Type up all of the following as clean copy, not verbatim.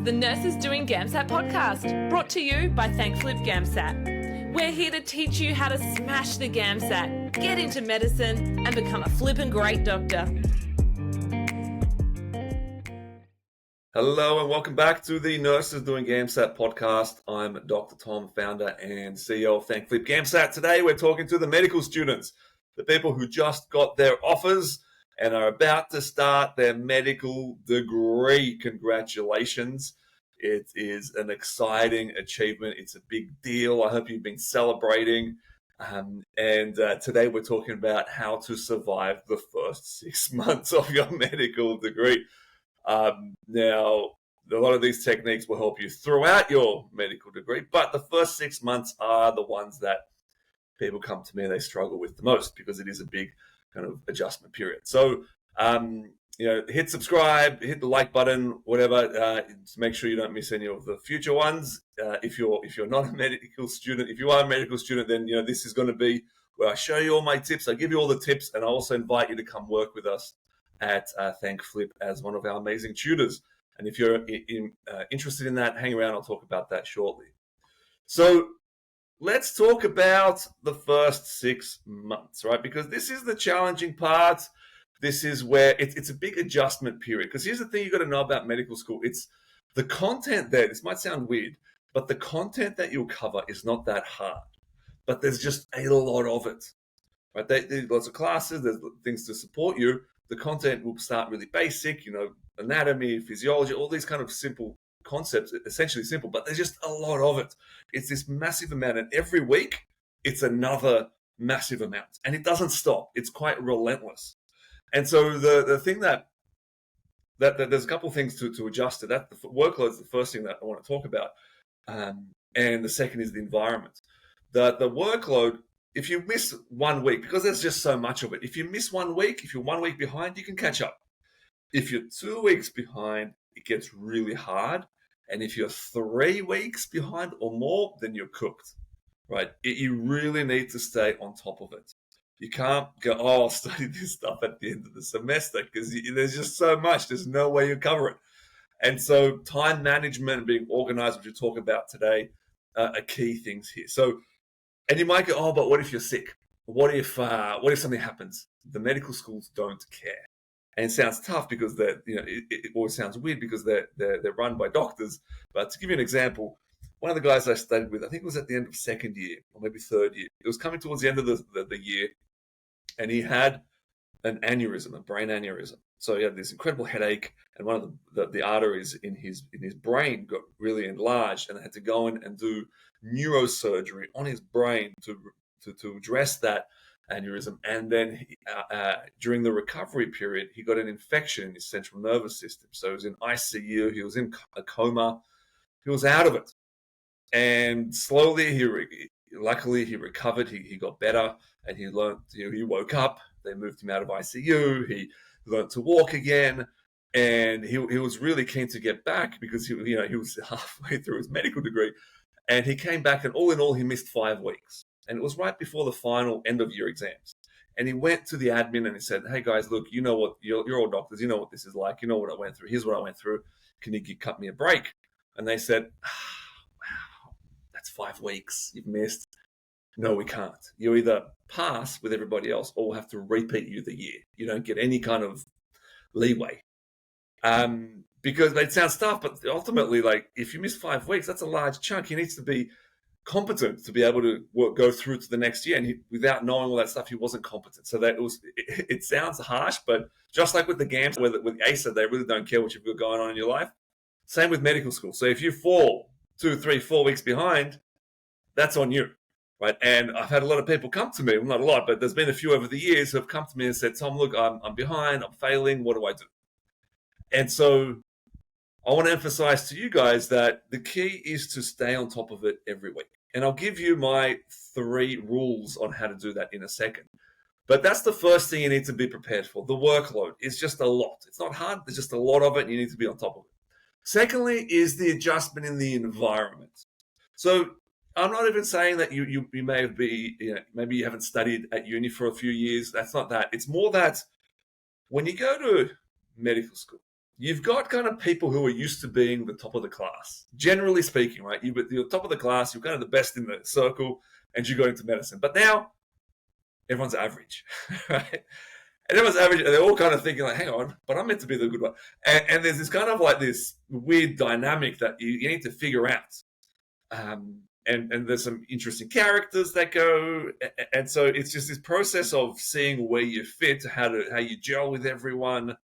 the Nurses Doing GAMSAT podcast, brought to you by ThankFlip GAMSAT. We're here to teach you how to smash the GAMSAT, get into medicine, and become a flippin' great doctor. Hello and welcome back to the Nurses Doing GAMSAT podcast. I'm Dr. Tom, founder and CEO of ThankFlip GAMSAT. Today we're talking to the medical students, the people who just got their offers and are about to start their medical degree. Congratulations. It is an exciting achievement. It's a big deal. I hope you've been celebrating. Today we're talking about how to survive the first 6 months of your medical degree. Now, a lot of these techniques will help you throughout your medical degree, but the first 6 months are the ones that people come to me and they struggle with the most because it is a big kind of adjustment period. So, hit subscribe, hit the like button, whatever, to make sure you don't miss any of the future ones. If you're not a medical student, if you are a medical student, then this is going to be where I show you all my tips. I give you all the tips, and I also invite you to come work with us at ThankFlip as one of our amazing tutors. And if you're interested in that, hang around. I'll talk about that shortly. So let's talk about the first 6 months, right? Because this is the challenging part. This is where it's a big adjustment period. Because here's the thing you got to know about medical school. It's the content there. This might sound weird, but the content that you'll cover is not that hard. But there's just a lot of it, right? There's lots of classes. There's things to support you. The content will start really basic, anatomy, physiology, all these kind of simple concepts, essentially simple, but there's just a lot of it. It's this massive amount, and every week it's another massive amount, and it doesn't stop. It's quite relentless. And so the thing that there's a couple of things to adjust to. That the workload is the first thing that I want to talk about, and the second is the environment. The workload. If you miss 1 week, because there's just so much of it, if you miss 1 week, if you're 1 week behind, you can catch up. If you're 2 weeks behind, it gets really hard. And if you're 3 weeks behind or more, then you're cooked, right? You really need to stay on top of it. You can't go, I'll study this stuff at the end of the semester because there's just so much. There's no way you cover it. And so time management and being organized, which we'll talk about today, are key things here. And you might go, but what if you're sick? What if something happens? The medical schools don't care, and it sounds tough because it always sounds weird because they're run by doctors. But to give you an example, one of the guys I studied with, I think it was at the end of second year or maybe third year. It was coming towards the end of the year, and he had an aneurysm, a brain aneurysm. So he had this incredible headache, and one of the arteries in his brain got really enlarged, and they had to go in and do neurosurgery on his brain to address that aneurysm. And then during the recovery period, he got an infection in his central nervous system. So he was in ICU, he was in a coma, he was out of it. And slowly, luckily he recovered, he got better, and he learned, he woke up, they moved him out of ICU, he learned to walk again, and he was really keen to get back because he was halfway through his medical degree. And he came back, and all in all, he missed 5 weeks. And it was right before the final end-of-year exams. And he went to the admin and he said, hey, guys, look, you know what, you're all doctors. You know what this is like. You know what I went through. Here's what I went through. Can you cut me a break? And they said, wow, that's 5 weeks you've missed. No, we can't. You either pass with everybody else or we'll have to repeat you the year. You don't get any kind of leeway. Because it sounds tough, but ultimately, if you miss 5 weeks, that's a large chunk. He needs to be competent to be able to go through to the next year. And without knowing all that stuff, he wasn't competent. So it sounds harsh, but just like with the GAMS, with ASA, they really don't care what you've got going on in your life. Same with medical school. So if you fall 2, 3, 4 weeks behind, that's on you, right? And I've had a lot of people come to me, well, not a lot, but there's been a few over the years who have come to me and said, Tom, look, I'm behind, I'm failing, what do I do? And so I want to emphasize to you guys that the key is to stay on top of it every week. And I'll give you my 3 rules on how to do that in a second. But that's the first thing you need to be prepared for. The workload is just a lot. It's not hard. There's just a lot of it, and you need to be on top of it. Secondly is the adjustment in the environment. So I'm not even saying that you may be, maybe you haven't studied at uni for a few years. That's not that. It's more that when you go to medical school, you've got kind of people who are used to being the top of the class, generally speaking, right? You're top of the class, you're kind of the best in the circle, and you go into medicine. But now everyone's average, right? And everyone's average, and they're all kind of thinking like, hang on, but I'm meant to be the good one. And there's this kind of like this weird dynamic that you need to figure out. And there's some interesting characters that go, and so it's just this process of seeing where you fit, how you gel with everyone,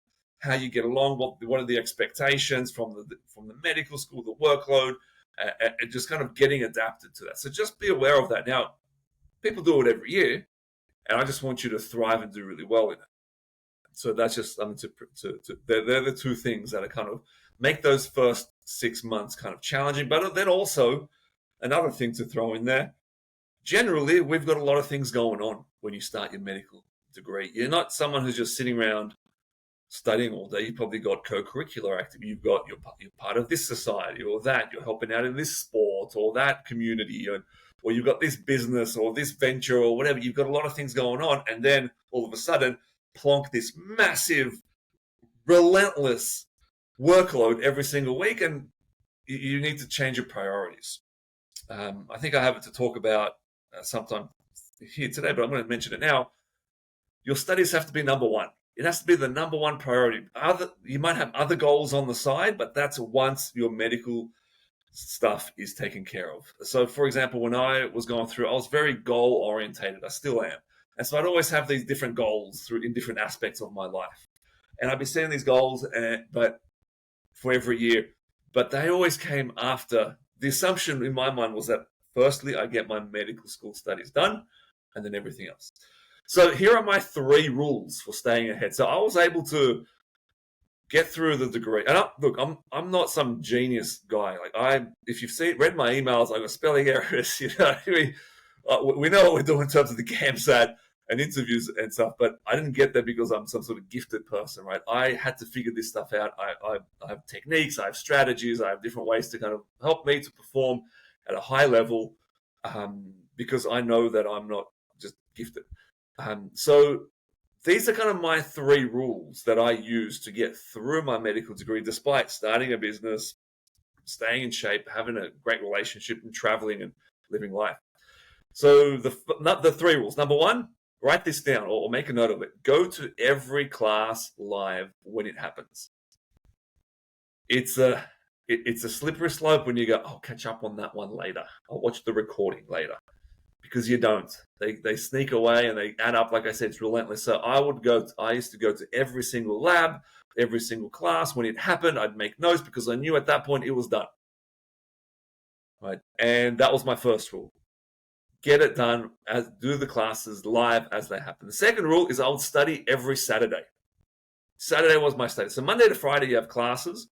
how you get along, what are the expectations from the medical school, the workload, and just kind of getting adapted to that. So just be aware of that. Now, people do it every year, and I just want you to thrive and do really well in it. So that's just they're the two things that are kind of make those first 6 months kind of challenging, but then also another thing to throw in there. Generally, we've got a lot of things going on when you start your medical degree. You're not someone who's just sitting around studying all day. You've probably got co-curricular activity. You've got you're part of this society or that. You're helping out in this sport or that community, or you've got this business or this venture or whatever. You've got a lot of things going on, and then all of a sudden, plonk this massive, relentless workload every single week, and you need to change your priorities. I think I have it to talk about sometime here today, but I'm going to mention it now. Your studies have to be number one. It has to be the number one priority. You might have other goals on the side, but that's once your medical stuff is taken care of. So, for example, when I was going through, I was very goal orientated. I still am. And so I'd always have these different goals in different aspects of my life. And I'd be setting these goals but for every year. But they always came after. The assumption in my mind was that firstly, I get my medical school studies done and then everything else. So here are my 3 rules for staying ahead. So I was able to get through the degree. And look, I'm not some genius guy. Like if you've read my emails, I got spelling errors. We know what we're doing in terms of the GAMSAT and interviews and stuff, but I didn't get there because I'm some sort of gifted person, right? I had to figure this stuff out. I have techniques, I have strategies, I have different ways to kind of help me to perform at a high level because I know that I'm not just gifted. So these are kind of my 3 rules that I use to get through my medical degree, despite starting a business, staying in shape, having a great relationship, and traveling and living life. So the 3 rules. Number 1, write this down or make a note of it. Go to every class live when it happens. It's a slippery slope when you go, I'll catch up on that one later. I'll watch the recording later. Because you don't. They sneak away and they add up. Like I said, it's relentless. So I used to go to every single lab, every single class. When it happened, I'd make notes because I knew at that point it was done. Right? And that was my first rule. Get it done, do the classes live as they happen. The second rule is I would study every Saturday. Saturday was my study. So Monday to Friday, you have classes.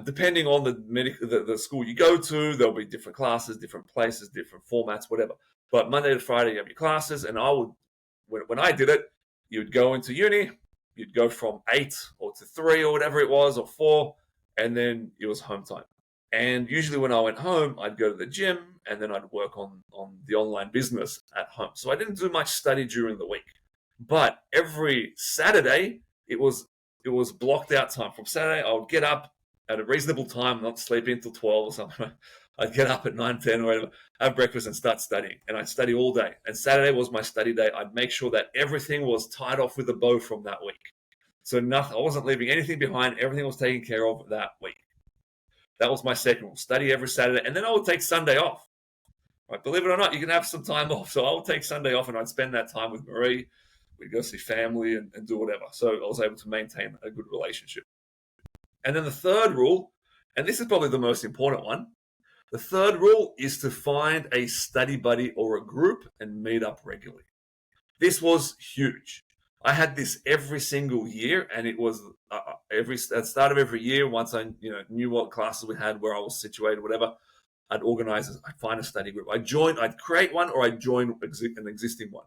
Depending on the school you go to, there'll be different classes, different places, different formats, whatever. But Monday to Friday, you have your classes. And when I did it, you'd go into uni, you'd go from 8 or to 3 or whatever it was, or 4, and then it was home time. And usually when I went home, I'd go to the gym and then I'd work on the online business at home. So I didn't do much study during the week. But every Saturday, it was blocked out time. From Saturday, I would get up at a reasonable time, not sleep until 12 or something. I'd get up at 9, 10 or whatever, have breakfast and start studying. And I'd study all day. And Saturday was my study day. I'd make sure that everything was tied off with a bow from that week. So I wasn't leaving anything behind. Everything was taken care of that week. That was my second rule. Study every Saturday. And then I would take Sunday off. Right? Believe it or not, you can have some time off. So I would take Sunday off and I'd spend that time with Marie. We'd go see family and do whatever. So I was able to maintain a good relationship. And then the third rule, and this is probably the most important one, the third rule is to find a study buddy or a group and meet up regularly. This was huge. I had this every single year, and it was at the start of every year. Once I knew what classes we had, where I was situated, whatever, I'd find a study group. I'd create one, or I'd join an existing one,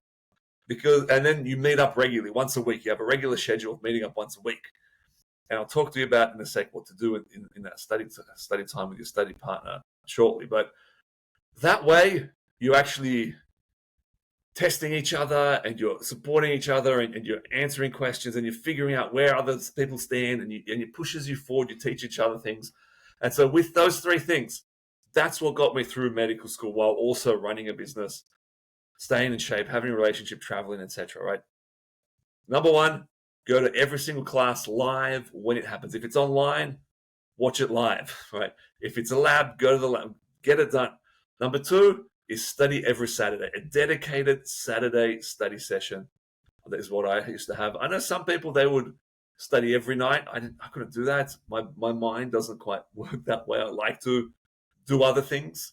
and then you meet up regularly once a week. You have a regular schedule of meeting up once a week. And I'll talk to you about in a sec what to do in that study time with your study partner shortly. But that way, you actually testing each other and you're supporting each other and you're answering questions and you're figuring out where other people stand and it pushes you forward. You teach each other things. And so with those three things, that's what got me through medical school while also running a business, staying in shape, having a relationship, traveling, etc. Right? Number one, go to every single class live when it happens. If it's online, watch it live, right? If it's a lab, go to the lab, get it done. Number two is study every Saturday, a dedicated Saturday study session. That is what I used to have. I know some people, they would study every night. I couldn't do that. My mind doesn't quite work that way. I like to do other things.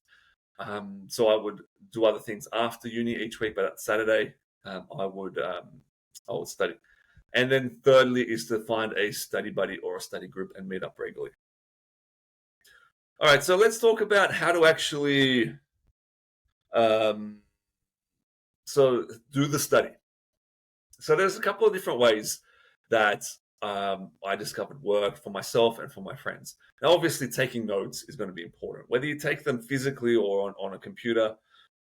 So I would do other things after uni each week, but at Saturday, I would study. And then thirdly is to find a study buddy or a study group and meet up regularly. All right, so let's talk about how to actually do the study. So there's a couple of different ways that I discovered work for myself and for my friends. Now, obviously, taking notes is going to be important. Whether you take them physically or on a computer,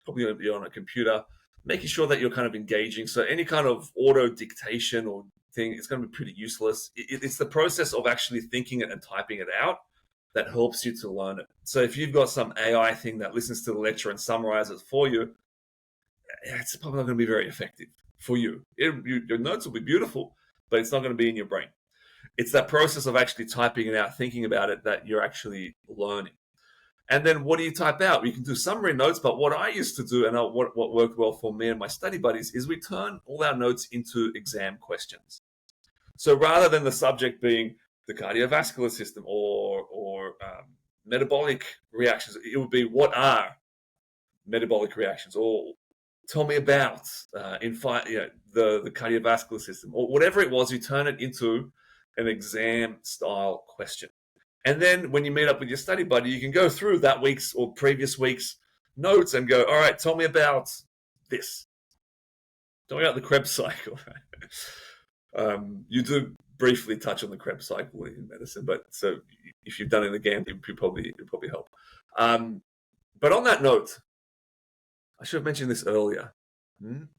probably going to be on a computer, making sure that you're kind of engaging. So any kind of auto dictation or thing, it's going to be pretty useless. It's the process of actually thinking it and typing it out that helps you to learn it. So if you've got some AI thing that listens to the lecture and summarizes for you, it's probably not going to be very effective for you. Your notes will be beautiful, but it's not going to be in your brain. It's that process of actually typing it out, thinking about it, that you're actually learning. And then what do you type out? You can do summary notes, but what I used to do and what worked well for me and my study buddies is we turn all our notes into exam questions. So rather than the subject being the cardiovascular system or metabolic reactions, it would be, what are metabolic reactions? Or tell me about the cardiovascular system, or whatever it was. You turn it into an exam style question. And then when you meet up with your study buddy, you can go through that week's or previous week's notes and go, all right, tell me about this. Tell me about the Krebs cycle. You do briefly touch on the Krebs cycle in medicine, but so if you've done it in the GAM, it probably help. But on that note, I should have mentioned this earlier.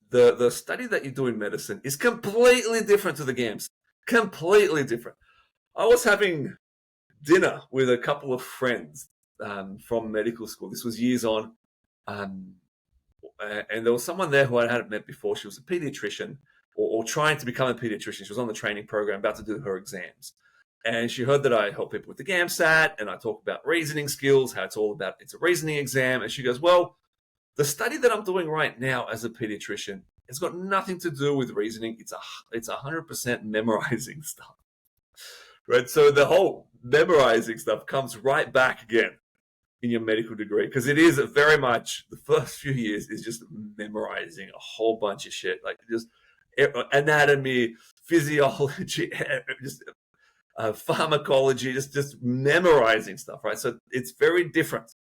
The study that you do in medicine is completely different to the GAMS. Completely different. I was having dinner with a couple of friends from medical school. This was years on. And there was someone there who I hadn't met before. She was a pediatrician or trying to become a pediatrician. She was on the training program, about to do her exams. And she heard that I help people with the GAMSAT, and I talk about reasoning skills, how it's a reasoning exam. And she goes, well, the study that I'm doing right now as a pediatrician, it's got nothing to do with reasoning. It's 100% memorizing stuff. Right? So the whole memorizing stuff comes right back again in your medical degree, because it is very much, the first few years is just memorizing a whole bunch of shit, like just anatomy, physiology, just pharmacology, just memorizing stuff, right? So it's very different.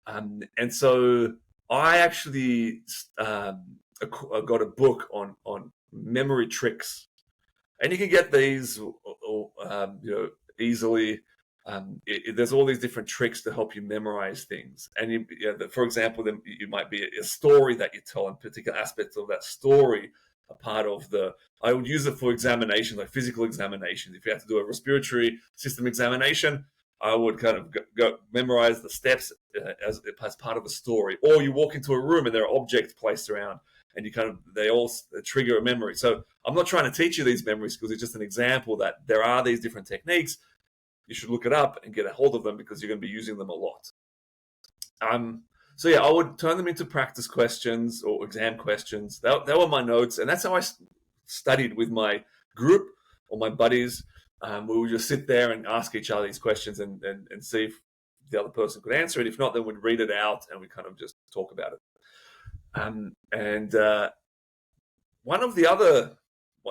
And so I actually got a book on memory tricks, and you can get these easily. There's all these different tricks to help you memorize things. And for example, you might be a story that you tell, and particular aspects of that story are part of I would use it for examinations, like physical examinations. If you have to do a respiratory system examination, I would kind of go memorize the steps as part of a story. Or you walk into a room and there are objects placed around, and they all trigger a memory. So I'm not trying to teach you these memory skills. It's just an example that there are these different techniques. You should look it up and get a hold of them, because you're going to be using them a lot. So yeah, I would turn them into practice questions or exam questions. That were my notes, and that's how I studied with my group or my buddies. We would just sit there and ask each other these questions and see if the other person could answer it. If not, then we'd read it out and we kind of just talk about it.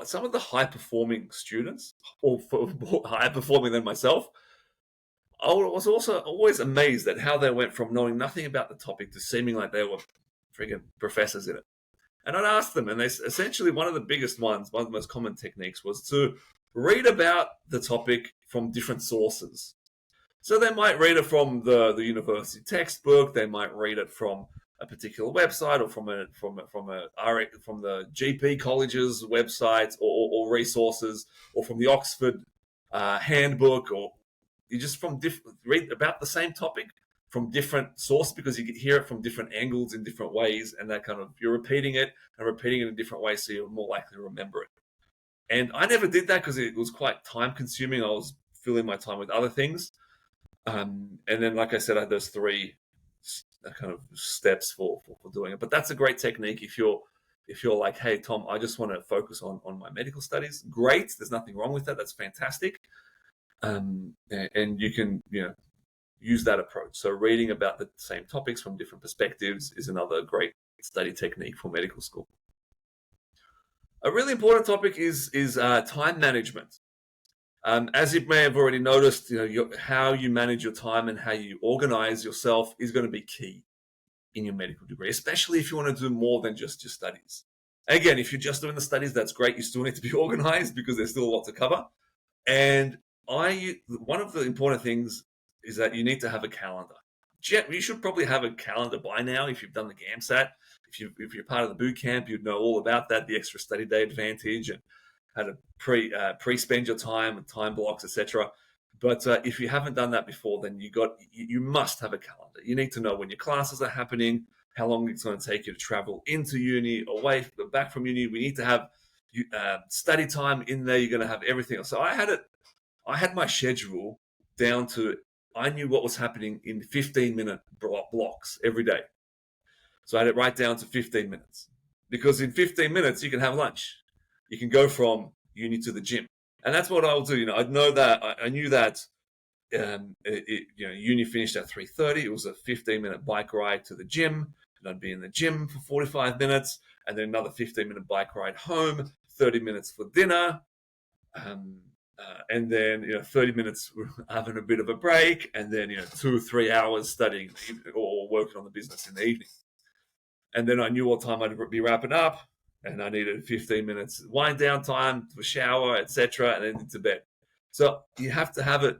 Some of the high-performing students, or more higher-performing than myself, I was also always amazed at how they went from knowing nothing about the topic to seeming like they were freaking professors in it. And I'd ask them, and they essentially, one of the most common techniques was to read about the topic from different sources. So they might read it from the university textbook, they might read it from a particular website, or from the GP college's website, or resources, or from the Oxford handbook, or you just read about the same topic from different sources, because you can hear it from different angles in different ways, and that kind of, you're repeating it in different ways, so you're more likely to remember it. And I never did that because it was quite time consuming. I was filling my time with other things. And then, like I said, I had those three kind of steps for doing it. But that's a great technique if you're like, hey, Tom, I just want to focus on my medical studies. Great. There's nothing wrong with that. That's fantastic. And you can, use that approach. So reading about the same topics from different perspectives is another great study technique for medical school. A really important topic is time management. As you may have already noticed, how you manage your time and how you organize yourself is going to be key in your medical degree, especially if you want to do more than just your studies. Again, if you're just doing the studies, that's great. You still need to be organized because there's still a lot to cover. And one of the important things is that you need to have a calendar. You should probably have a calendar by now if you've done the GAMSAT. If you're part of the boot camp, you'd know all about that, the extra study day advantage, and how to pre-spend your time and time blocks, etc. But if you haven't done that before, then you must have a calendar. You need to know when your classes are happening, how long it's going to take you to travel into uni, back from uni. We need to have study time in there. You're going to have everything else. So I had my schedule down to, I knew what was happening in 15-minute blocks every day. So I had it right down to 15 minutes. Because in 15 minutes, you can have lunch. You can go from uni to the gym. And that's what I'll do. I know that, I knew that uni finished at 3:30. It was a 15-minute bike ride to the gym. And I'd be in the gym for 45 minutes. And then another 15-minute bike ride home, 30 minutes for dinner. And then 30 minutes having a bit of a break, and then 2 or 3 hours studying or working on the business in the evening. And then I knew what time I'd be wrapping up, and I needed 15 minutes wind down time for shower, etc., and then into bed. So you have to have it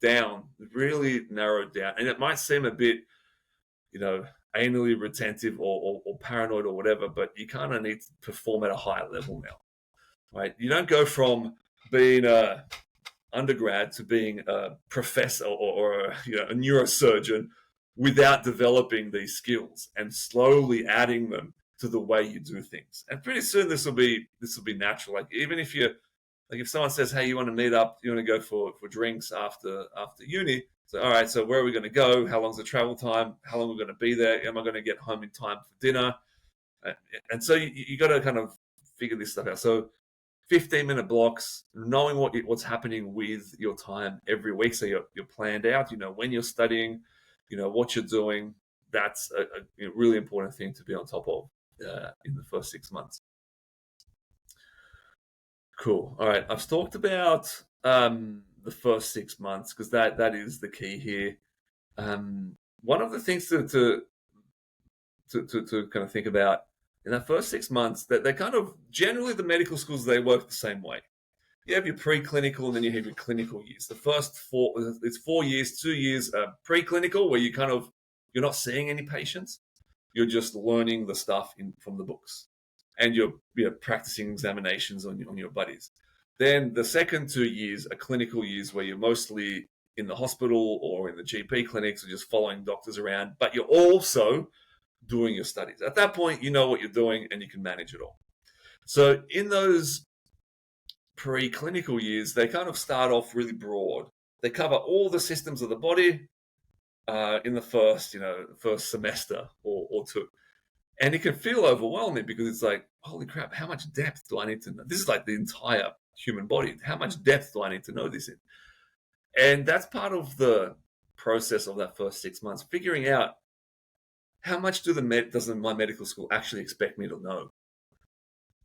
down, really narrowed down, and it might seem a bit, anally retentive or paranoid or whatever, but you kind of need to perform at a higher level now. Right? You don't go from being a undergrad to being a professor or a neurosurgeon without developing these skills and slowly adding them to the way you do things. And pretty soon this will be natural. Like, even if if someone says, hey, you want to meet up, you want to go for drinks after uni, so all right, so where are we going to go? How long's the travel time? How long are we going to be there? Am I going to get home in time for dinner? And so you got to kind of figure this stuff out. So 15-minute blocks, knowing what's happening with your time every week, so you're planned out. When you're studying, what you're doing. That's a really important thing to be on top of in the first 6 months. Cool. All right, I've talked about the first 6 months because that is the key here. One of the things to kind of think about in that first 6 months, that they kind of, generally the medical schools, they work the same way. You have your preclinical and then you have your clinical years. The first it's 4 years, 2 years preclinical, where you're not seeing any patients. You're just learning the stuff from the books, and you're practicing examinations on your buddies. Then the second 2 years are clinical years, where you're mostly in the hospital or in the GP clinics or just following doctors around, but you're also doing your studies. At that point, you know what you're doing and you can manage it all. So in those preclinical years, they kind of start off really broad. They cover all the systems of the body in the first semester or two. And it can feel overwhelming because it's like, holy crap, how much depth do I need to know? This is like the entire human body. How much depth do I need to know this in? And that's part of the process of that first 6 months, figuring out how much does my medical school actually expect me to know?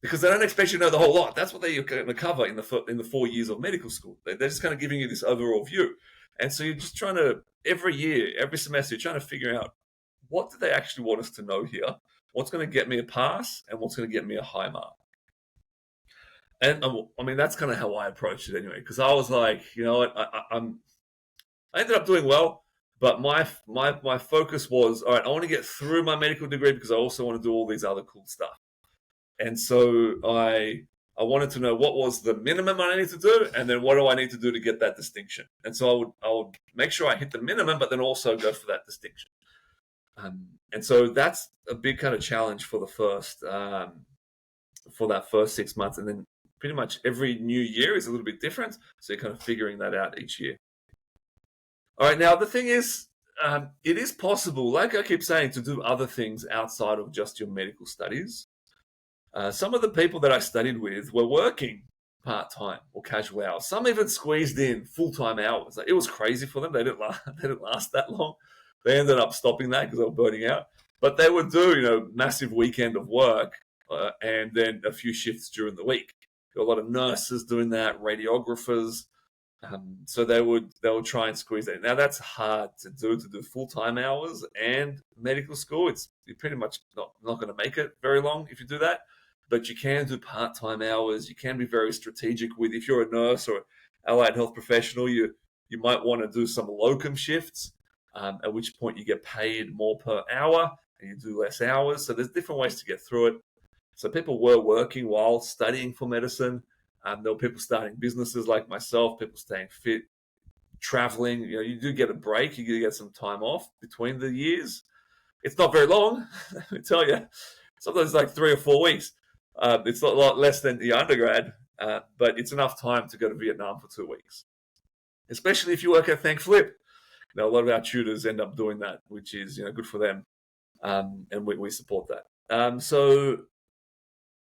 Because they don't expect you to know the whole lot. That's what they're going to cover in the 4 years of medical school. They're just kind of giving you this overall view. And so you're just trying to, every year, every semester, you're trying to figure out, what do they actually want us to know here? What's going to get me a pass and what's going to get me a high mark? And I mean, that's kind of how I approached it anyway, because I was like, you know what, I ended up doing well. But my focus was, all right, I want to get through my medical degree because I also want to do all these other cool stuff. And so I wanted to know what was the minimum I need to do, and then what do I need to do to get that distinction. And so I would make sure I hit the minimum, but then also go for that distinction. And so that's a big kind of challenge for the for that first 6 months, and then pretty much every new year is a little bit different. So you're kind of figuring that out each year. All right, now the thing is, it is possible, like I keep saying, to do other things outside of just your medical studies. Some of the people that I studied with were working part-time or casual hours. Some even squeezed in full-time hours. Like, it was crazy for them. They didn't last that long. They ended up stopping that because they were burning out. But they would do, massive weekend of work and then a few shifts during the week. There were a lot of nurses doing that, radiographers. So they would try and squeeze that. Now that's hard to do full-time hours and medical school. You're pretty much not going to make it very long if you do that. But you can do part-time hours. You can be very strategic with, if you're a nurse or allied health professional, you might want to do some locum shifts, at which point you get paid more per hour and you do less hours. So there's different ways to get through it. So people were working while studying for medicine. There were people starting businesses like myself, people staying fit, traveling. You do get a break. You do get some time off between the years. It's not very long, let me tell you. Sometimes it's like 3 or 4 weeks. It's a lot less than the undergrad, but it's enough time to go to Vietnam for 2 weeks, especially if you work at ThankFlip. A lot of our tutors end up doing that, which is good for them, and we support that.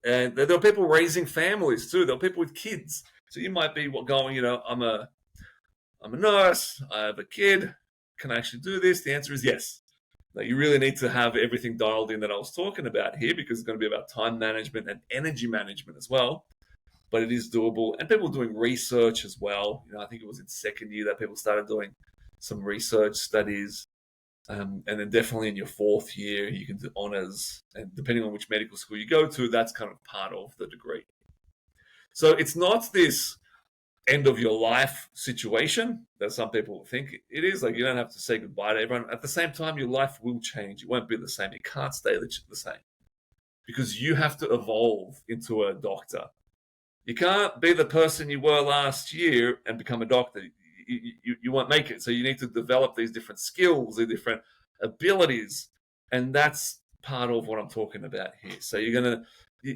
And there are people raising families too. There are people with kids. So you might be going, I'm a nurse. I have a kid. Can I actually do this? The answer is yes. Now, you really need to have everything dialed in that I was talking about here, because it's going to be about time management and energy management as well. But it is doable. And people doing research as well. I think it was in second year that people started doing some research studies. And then definitely in your fourth year, you can do honors. And depending on which medical school you go to, that's kind of part of the degree. So it's not this end of your life situation that some people think it is. Like, you don't have to say goodbye to everyone. At the same time, your life will change. It won't be the same. It can't stay the same, because you have to evolve into a doctor. You can't be the person you were last year and become a doctor. You won't make it. So you need to develop these different skills, these different abilities. And that's part of what I'm talking about here. So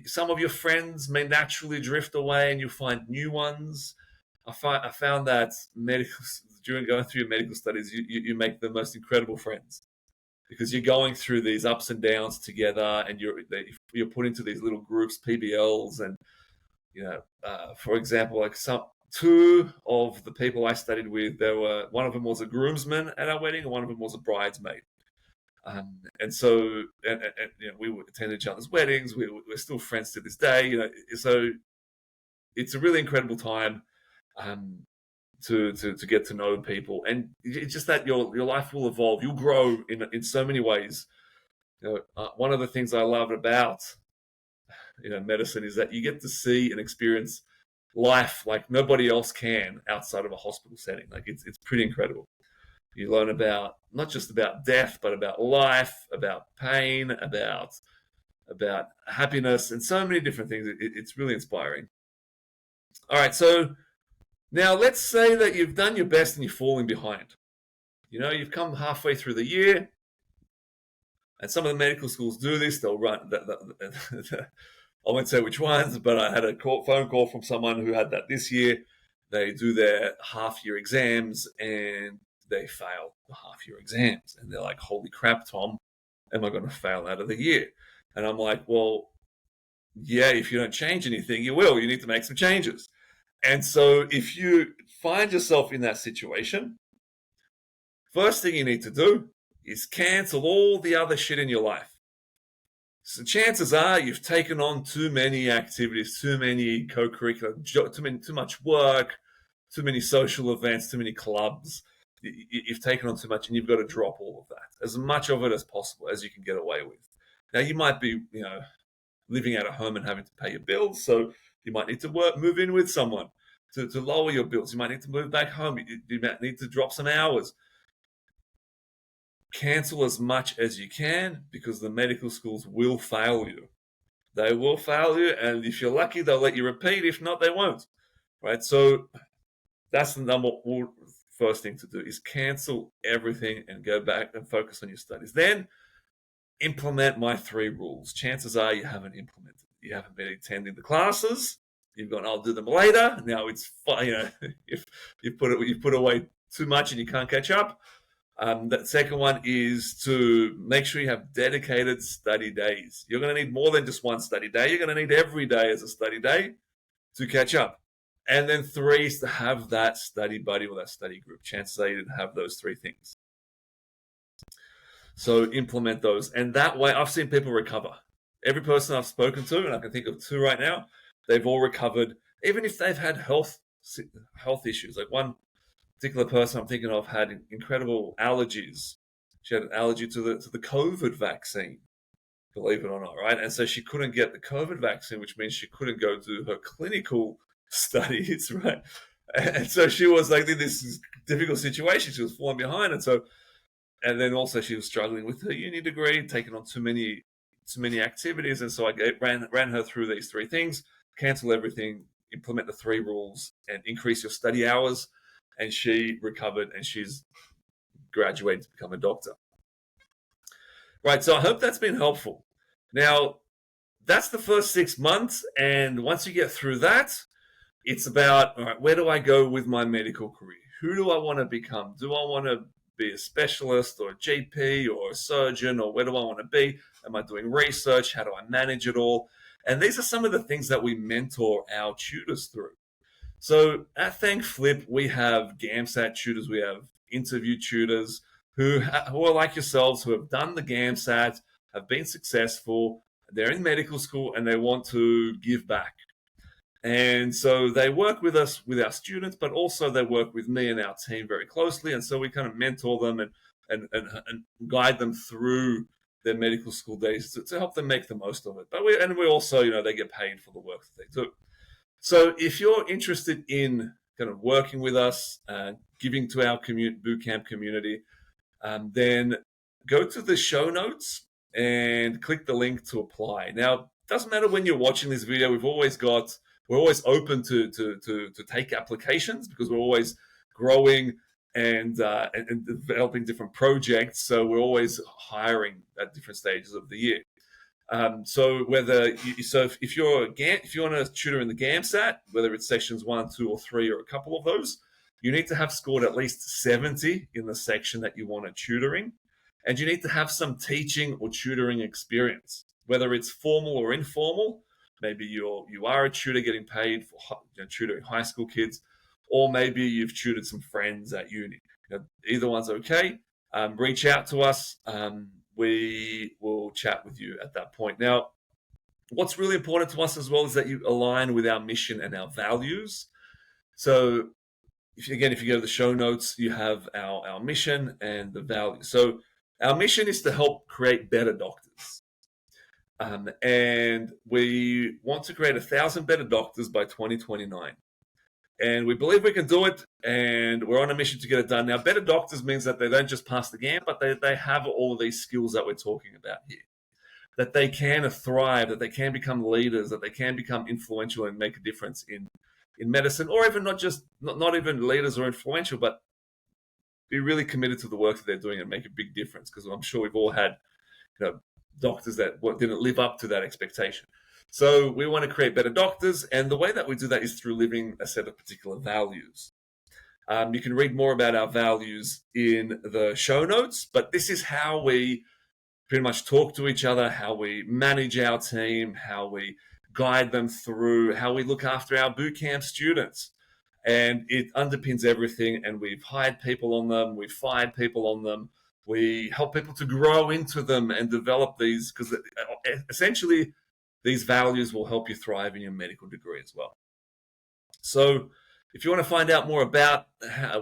some of your friends may naturally drift away and you'll find new ones. I found that during going through your medical studies, you make the most incredible friends, because you're going through these ups and downs together, and you're put into these little groups, PBLs, and for example, like two of the people I studied with, one of them was a groomsman at our wedding, and one of them was a bridesmaid. And so we would attend each other's weddings. We're still friends to this day. So it's a really incredible time to get to know people, and it's just that your life will evolve. You'll grow in so many ways. One of the things I love about medicine is that you get to see and experience life like nobody else can outside of a hospital setting. Like, it's pretty incredible. You learn about not just about death, but about life, about pain, about happiness, and so many different things. It's really inspiring. All right, so now let's say that you've done your best and you're falling behind. You've come halfway through the year, and some of the medical schools do this. They'll run I won't say which ones, but I had a phone call from someone who had that this year. They do their half-year exams and they fail the half-year exams. And they're like, holy crap, Tom, am I going to fail out of the year? And I'm like, well, yeah, if you don't change anything, you will. You need to make some changes. And so if you find yourself in that situation, first thing you need to do is cancel all the other shit in your life. So chances are you've taken on too many activities, too many co-curricular, too much work, too many social events, too many clubs. You've taken on too much, and you've got to drop all of that, as much of it as possible as you can get away with. Now, you might be, living out of home and having to pay your bills, so you might need to move in with someone to lower your bills. You might need to move back home. You might need to drop some hours. cancel as much as you can, because the medical schools will fail you. They will fail you, and if you're lucky, they'll let you repeat. If not, they won't. Right? So that's the first thing to do, is cancel everything and go back and focus on your studies. Then implement my 3 rules. Chances are you haven't implemented. You haven't been attending the classes. You've gone, I'll do them later. Now it's fine. If you put away too much and you can't catch up. That second one is to make sure you have dedicated study days. You're going to need more than just one study day. You're going to need every day as a study day to catch up. And then 3 is to have that study buddy or that study group. Chances are you didn't have those 3 things. So implement those. And that way, I've seen people recover. Every person I've spoken to, and I can think of 2 right now, they've all recovered, even if they've had health issues. Like one particular person I'm thinking of had incredible allergies. She had an allergy to the COVID vaccine, believe it or not, right? And so she couldn't get the COVID vaccine, which means she couldn't go do her clinical studies, right? And so she was like in this difficult situation. She was falling behind, and then also she was struggling with her uni degree, taking on too many activities. And so I ran her through these 3 things: cancel everything, implement the 3 rules, and increase your study hours. And she recovered, and she's graduated to become a doctor. Right, so I hope that's been helpful. Now, that's the first 6 months, and once you get through that, it's about, all right, where do I go with my medical career? Who do I want to become? Do I want to be a specialist or a GP or a surgeon, or where do I want to be? Am I doing research? How do I manage it all? And these are some of the things that we mentor our tutors through. So at ThankFlip, we have GAMSAT tutors, we have interview tutors who are like yourselves, who have done the GAMSAT, have been successful, they're in medical school, and they want to give back. And so they work with us, with our students, but also they work with me and our team very closely. And so we kind of mentor them and guide them through their medical school days to help them make the most of it. But we also, they get paid for the work that they do. So if you're interested in kind of working with us, giving to our bootcamp community, then go to the show notes and click the link to apply. Now, it doesn't matter when you're watching this video. We're always open to take applications, because we're always growing and developing different projects. So we're always hiring at different stages of the year. So if you want to tutor in the GAMSAT, whether it's sections 1, 2, or 3, or a couple of those, you need to have scored at least 70 in the section that you want to tutor in, and you need to have some teaching or tutoring experience, whether it's formal or informal. Maybe you are a tutor getting paid for tutoring high school kids, or maybe you've tutored some friends at uni. Either one's okay. Reach out to us. We will chat with you at that point. Now, what's really important to us as well is that you align with our mission and our values. So if you go to the show notes, you have our mission and the values. So our mission is to help create better doctors. And we want to create 1,000 better doctors by 2029. And we believe we can do it, and we're on a mission to get it done. Now, better doctors means that they don't just pass the GAM, but they have all of these skills that we're talking about here. That they can thrive, that they can become leaders, that they can become influential and make a difference in medicine, or even not even leaders or influential, but be really committed to the work that they're doing and make a big difference. Because I'm sure we've all had doctors that didn't live up to that expectation. So we want to create better doctors, and the way that we do that is through living a set of particular values. You can read more about our values in the show notes, but this is how we pretty much talk to each other, how we manage our team, how we guide them through, how we look after our bootcamp students. And it underpins everything, and we've hired people on them, we've fired people on them, we help people to grow into them and develop these, because essentially these values will help you thrive in your medical degree as well. So if you want to find out more about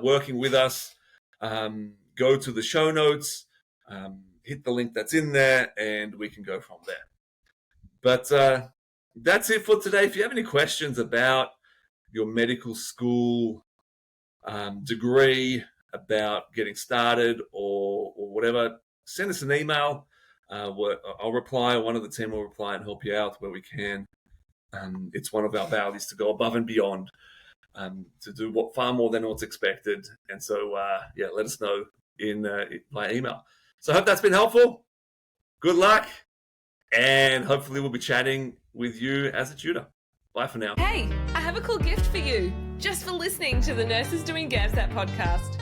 working with us, go to the show notes, hit the link that's in there, and we can go from there. But that's it for today. If you have any questions about your medical school degree, about getting started, or whatever, send us an email. I'll reply. One of the team will reply and help you out where we can. It's one of our values to go above and beyond, to do far more than what's expected. And so, let us know by email. So I hope that's been helpful. Good luck. And hopefully we'll be chatting with you as a tutor. Bye for now. Hey, I have a cool gift for you, just for listening to the Nurses Doing GAMSAT podcast.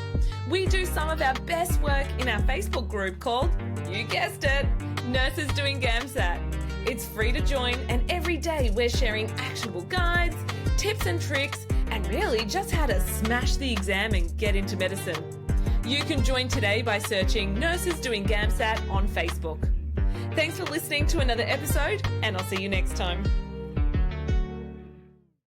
We do some of our best work in our Facebook group called, you guessed it, Nurses Doing GAMSAT. It's free to join, and every day we're sharing actionable guides, tips and tricks, and really just how to smash the exam and get into medicine. You can join today by searching Nurses Doing GAMSAT on Facebook. Thanks for listening to another episode, and I'll see you next time.